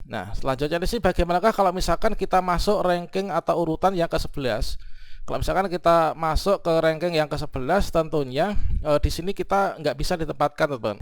Nah, selanjutnya di sini bagaimanakah kalau misalkan kita masuk ranking atau urutan yang ke-11? Kalau misalkan kita masuk ke ranking yang ke-11, tentunya di sini kita nggak bisa ditempatkan, teman.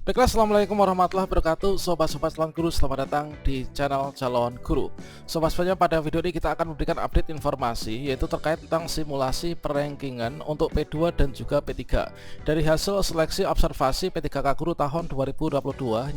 Baiklah, assalamualaikum warahmatullahi wabarakatuh. Sobat-sobat calon guru, selamat datang di channel calon guru. Sobat, sebenarnya pada video ini kita akan memberikan update informasi, yaitu terkait tentang simulasi perrankingan untuk P2 dan juga P3 dari hasil seleksi observasi P3K Guru tahun 2022.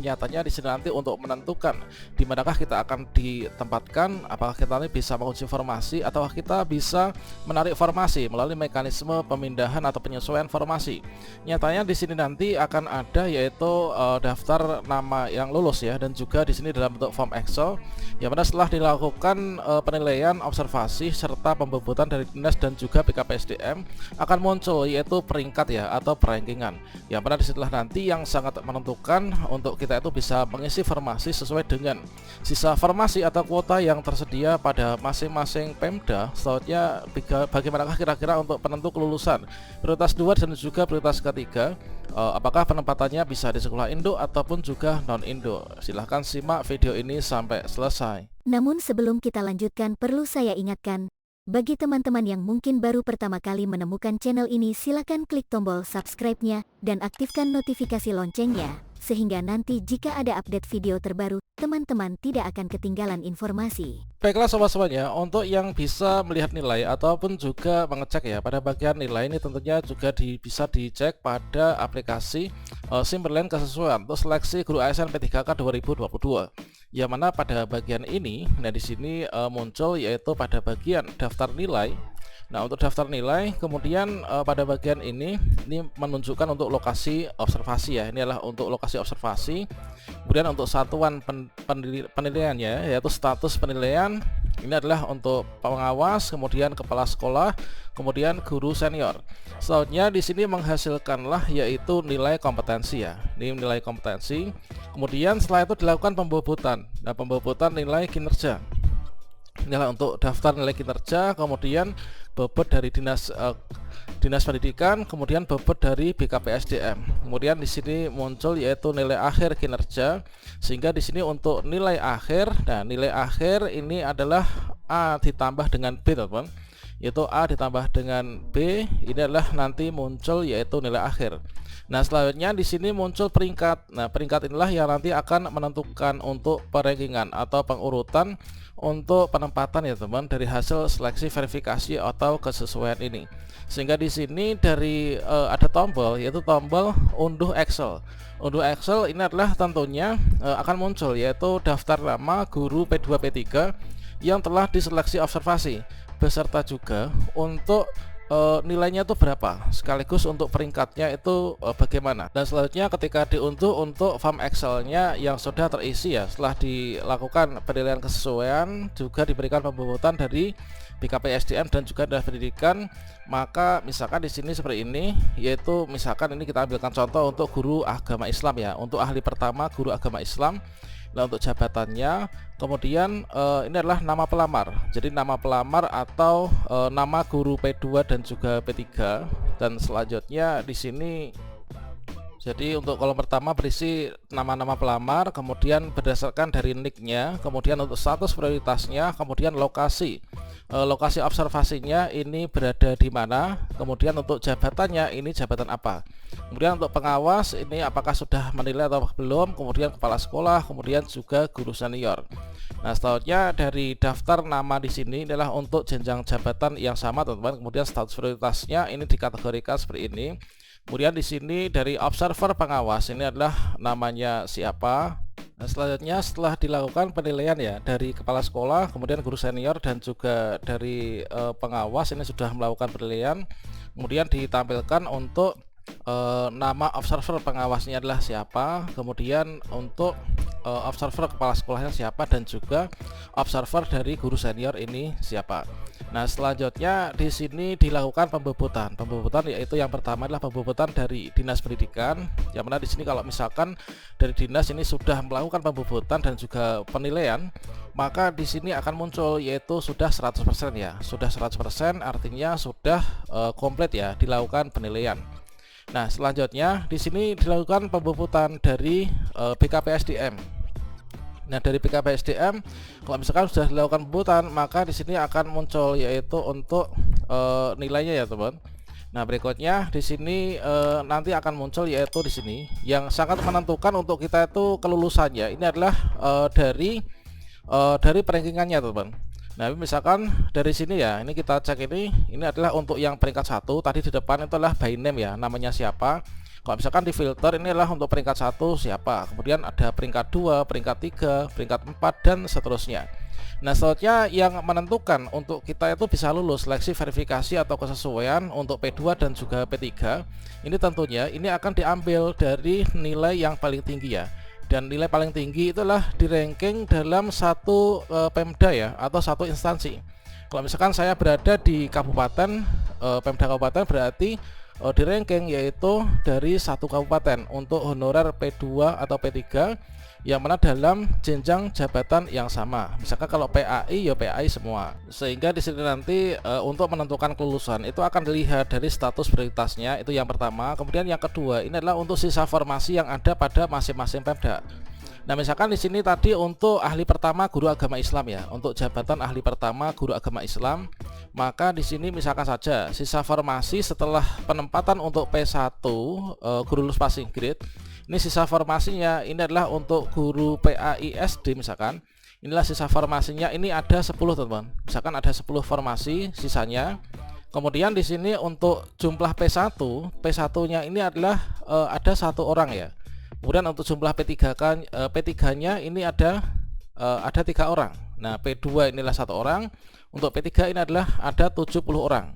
Nyatanya di sini nanti untuk menentukan di manakah kita akan ditempatkan, apakah kita nanti bisa mengunci formasi atau kita bisa menarik formasi melalui mekanisme pemindahan atau penyesuaian formasi. Nyatanya di sini nanti akan ada yaitu daftar nama yang lulus ya, dan juga di sini dalam bentuk form Excel yang mana setelah dilakukan penilaian observasi serta pembobotan dari dinas dan juga BKPSDM akan muncul yaitu peringkat ya atau perankingan, yang mana disitulah nanti yang sangat menentukan untuk kita itu bisa mengisi formasi sesuai dengan sisa formasi atau kuota yang tersedia pada masing-masing Pemda. Selanjutnya bagaimanakah kira-kira untuk penentu kelulusan prioritas 2 dan juga prioritas ketiga, apakah penempatannya bisa di sekolah Indo ataupun juga non-Indo. Silahkan simak video ini sampai selesai. Namun sebelum kita lanjutkan, perlu saya ingatkan, bagi teman-teman yang mungkin baru pertama kali menemukan channel ini, silakan klik tombol subscribe-nya dan aktifkan notifikasi loncengnya, sehingga nanti jika ada update video terbaru, teman-teman tidak akan ketinggalan informasi. Baiklah sobat-sobatnya, untuk yang bisa melihat nilai ataupun juga mengecek ya pada bagian nilai ini, tentunya juga bisa dicek pada aplikasi Simberland kesesuaian untuk seleksi guru ASN P3K 2022. Yang mana pada bagian ini, nah di sini muncul yaitu pada bagian daftar nilai. Nah, untuk daftar nilai, kemudian pada bagian ini menunjukkan untuk lokasi observasi ya. Ini adalah untuk lokasi observasi. Kemudian untuk satuan penilaiannya yaitu status penilaian. Ini adalah untuk pengawas, kemudian kepala sekolah, kemudian guru senior. Selanjutnya di sini menghasilkanlah yaitu nilai kompetensi ya. Ini nilai kompetensi. Kemudian setelah itu dilakukan pembobotan. Nah, pembobotan nilai kinerja. Inilah untuk daftar nilai kinerja, kemudian bobot dari dinas pendidikan, kemudian bobot dari BKPSDM. Kemudian di sini muncul yaitu nilai akhir kinerja, sehingga di sini untuk nilai akhir, nah nilai akhir ini adalah A ditambah dengan B, teman-teman. Yaitu A ditambah dengan B, ini adalah nanti muncul yaitu nilai akhir. Nah, selanjutnya di sini muncul peringkat. Nah, peringkat inilah yang nanti akan menentukan untuk perankingan atau pengurutan untuk penempatan ya teman dari hasil seleksi verifikasi atau kesesuaian ini. Sehingga di sini dari ada tombol yaitu tombol unduh Excel. Unduh Excel ini adalah tentunya akan muncul yaitu daftar nama guru P2 P3 yang telah diseleksi observasi beserta juga untuk nilainya itu berapa, sekaligus untuk peringkatnya itu bagaimana. Dan selanjutnya ketika diunduh untuk form Excelnya yang sudah terisi ya, setelah dilakukan penilaian kesesuaian juga diberikan pembobotan dari BKPSDM dan juga dari pendidikan, maka misalkan di sini seperti ini, yaitu misalkan ini kita ambilkan contoh untuk guru agama Islam ya, untuk ahli pertama guru agama Islam. Nah, untuk jabatannya, kemudian ini adalah nama pelamar. Jadi nama pelamar atau nama guru P2 dan juga P3. Dan selanjutnya di sini, jadi untuk kolom pertama berisi nama-nama pelamar, kemudian berdasarkan dari nicknya, kemudian untuk status prioritasnya, kemudian lokasi observasinya ini berada di mana, kemudian untuk jabatannya ini jabatan apa, kemudian untuk pengawas ini apakah sudah menilai atau belum, kemudian kepala sekolah, kemudian juga guru senior. Nah, selanjutnya dari daftar nama di sini adalah untuk jenjang jabatan yang sama, teman-teman. Kemudian status prioritasnya ini dikategorikan seperti ini. Kemudian di sini dari observer pengawas ini adalah namanya siapa. Nah, selanjutnya setelah dilakukan penilaian ya dari kepala sekolah, kemudian guru senior dan juga dari pengawas ini sudah melakukan penilaian, kemudian ditampilkan untuk nama observer pengawasnya adalah siapa, kemudian untuk observer kepala sekolahnya siapa, dan juga observer dari guru senior ini siapa. Nah, selanjutnya di sini dilakukan pembobotan. Pembobotan yaitu yang pertama adalah pembobotan dari dinas pendidikan. Yang mana di sini kalau misalkan dari dinas ini sudah melakukan pembobotan dan juga penilaian, maka di sini akan muncul yaitu sudah 100% ya. Sudah 100% artinya sudah komplit ya dilakukan penilaian. Nah, selanjutnya di sini dilakukan pembubutan dari BKPSDM. Nah, dari BKPSDM kalau misalkan sudah dilakukan pembubutan, maka di sini akan muncul yaitu untuk nilainya ya, teman. Nah, berikutnya di sini nanti akan muncul yaitu di sini yang sangat menentukan untuk kita itu kelulusannya. Ini adalah dari perankingannya, teman. Nah, misalkan dari sini ya, ini kita cek ini adalah untuk yang peringkat 1 tadi di depan itu adalah by name ya, namanya siapa. Kalau misalkan di filter ini adalah untuk peringkat 1 siapa, kemudian ada peringkat 2, peringkat 3, peringkat 4 dan seterusnya. Nah, selanjutnya yang menentukan untuk kita itu bisa lulus seleksi verifikasi atau kesesuaian untuk P2 dan juga P3, ini tentunya ini akan diambil dari nilai yang paling tinggi ya. Dan nilai paling tinggi itulah di ranking dalam satu Pemda ya, atau satu instansi. Kalau misalkan saya berada di kabupaten, Pemda kabupaten berarti di ranking yaitu dari satu kabupaten untuk honorer P2 atau P3 yang mana dalam jenjang jabatan yang sama. Misalkan kalau PAI ya PAI semua. Sehingga di sini nanti untuk menentukan kelulusan itu akan dilihat dari status prioritasnya, itu yang pertama. Kemudian yang kedua ini adalah untuk sisa formasi yang ada pada masing-masing Pemda. Nah, misalkan di sini tadi untuk ahli pertama guru agama Islam ya, untuk jabatan ahli pertama guru agama Islam, maka di sini misalkan saja sisa formasi setelah penempatan untuk P1 guru lulus passing grade, ini sisa formasinya ini adalah untuk guru PAISD misalkan. Inilah sisa formasinya, ini ada 10 teman. Misalkan ada 10 formasi sisanya. Kemudian di sini untuk jumlah P1, P1-nya ini adalah ada 1 orang ya. Kemudian untuk jumlah P3-nya ini ada 3 orang. Nah, P2 inilah 1 orang. Untuk P3 ini adalah ada 70 orang.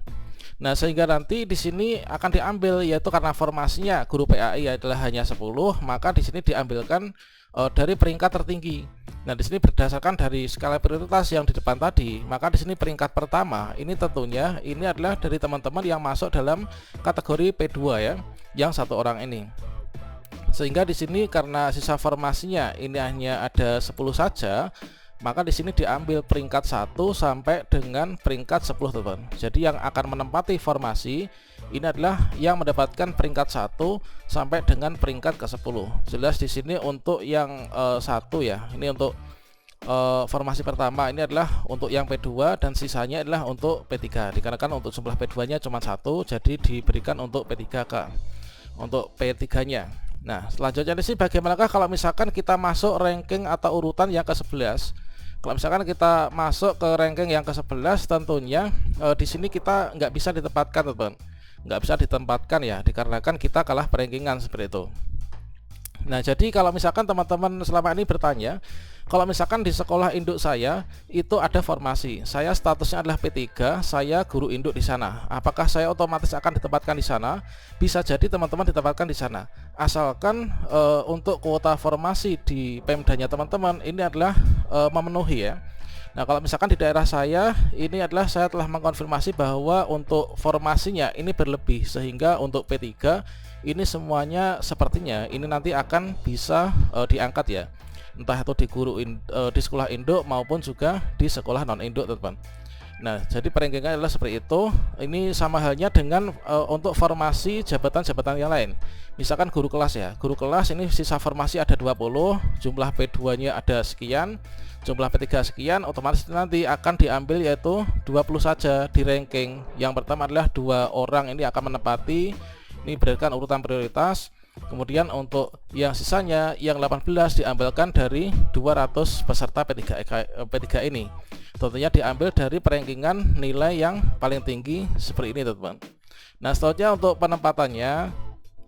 Nah, sehingga nanti di sini akan diambil yaitu karena formasinya guru PAI adalah hanya 10, maka di sini diambilkan dari peringkat tertinggi. Nah, di sini berdasarkan dari skala prioritas yang di depan tadi, maka di sini peringkat pertama ini tentunya ini adalah dari teman-teman yang masuk dalam kategori P2 ya, yang 1 orang ini. Sehingga di sini karena sisa formasinya ini hanya ada 10 saja, maka di sini diambil peringkat 1 sampai dengan peringkat 10 teman. Jadi yang akan menempati formasi ini adalah yang mendapatkan peringkat 1 sampai dengan peringkat ke-10. Jelas di sini untuk yang 1 ya. Ini untuk formasi pertama ini adalah untuk yang P2 dan sisanya adalah untuk P3. Dikarenakan untuk jumlah P2-nya cuma 1, jadi diberikan untuk P3K. Untuk P3-nya. Nah, selanjutnya di sini bagaimanakah kalau misalkan kita masuk ranking atau urutan yang ke-11? Kalau misalkan kita masuk ke ranking yang ke-11, tentunya di sini kita nggak bisa ditempatkan teman, nggak bisa ditempatkan ya, dikarenakan kita kalah perankingan seperti itu. Nah, jadi kalau misalkan teman-teman selama ini bertanya, kalau misalkan di sekolah induk saya itu ada formasi, saya statusnya adalah P3, saya guru induk di sana, apakah saya otomatis akan ditempatkan di sana? Bisa jadi teman-teman ditempatkan di sana, asalkan untuk kuota formasi di Pemdanya teman-teman ini adalah memenuhi ya. Nah, kalau misalkan di daerah saya ini adalah saya telah mengkonfirmasi bahwa untuk formasinya ini berlebih, sehingga untuk P3 ini semuanya sepertinya ini nanti akan bisa diangkat ya, entah itu di sekolah induk maupun juga di sekolah non induk teman. Nah, jadi perankingan adalah seperti itu. Ini sama halnya dengan untuk formasi jabatan-jabatan yang lain. Misalkan guru kelas ya, guru kelas ini sisa formasi ada 20, jumlah P2-nya ada sekian, jumlah P3 sekian, otomatis nanti akan diambil yaitu 20 saja di ranking. Yang pertama adalah 2 orang ini akan menempati, ini berdasarkan urutan prioritas. Kemudian untuk yang sisanya yang 18 diambilkan dari 200 peserta P3 ini. Tentunya diambil dari perankingan nilai yang paling tinggi seperti ini teman-teman. Nah, selanjutnya untuk penempatannya,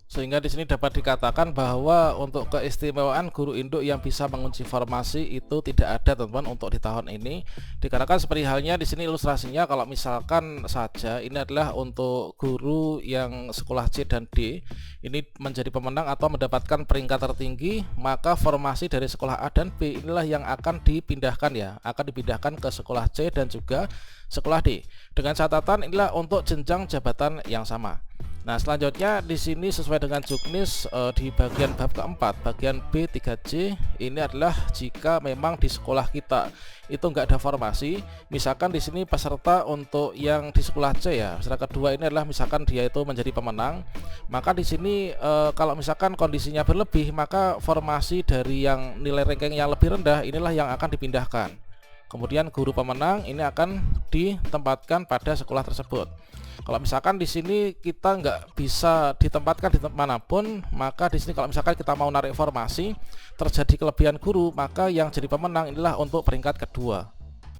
sehingga di sini dapat dikatakan bahwa untuk keistimewaan guru induk yang bisa mengunci formasi itu tidak ada teman-teman untuk di tahun ini. Dikarenakan seperti halnya di sini ilustrasinya, kalau misalkan saja ini adalah untuk guru yang sekolah C dan D ini menjadi pemenang atau mendapatkan peringkat tertinggi, maka formasi dari sekolah A dan B inilah yang akan dipindahkan ya, akan dipindahkan ke sekolah C dan juga sekolah D. Dengan catatan inilah untuk jenjang jabatan yang sama. Nah, selanjutnya di sini sesuai dengan juknis di bagian bab keempat, bagian B 3J, ini adalah jika memang di sekolah kita itu nggak ada formasi, misalkan di sini peserta untuk yang di sekolah C ya, peserta kedua ini adalah misalkan dia itu menjadi pemenang, maka di sini kalau misalkan kondisinya berlebih, maka formasi dari yang nilai ranking yang lebih rendah inilah yang akan dipindahkan. Kemudian guru pemenang ini akan ditempatkan pada sekolah tersebut. Kalau misalkan di sini kita nggak bisa ditempatkan di manapun, maka di sini kalau misalkan kita mau narik formasi, terjadi kelebihan guru, maka yang jadi pemenang inilah untuk peringkat kedua.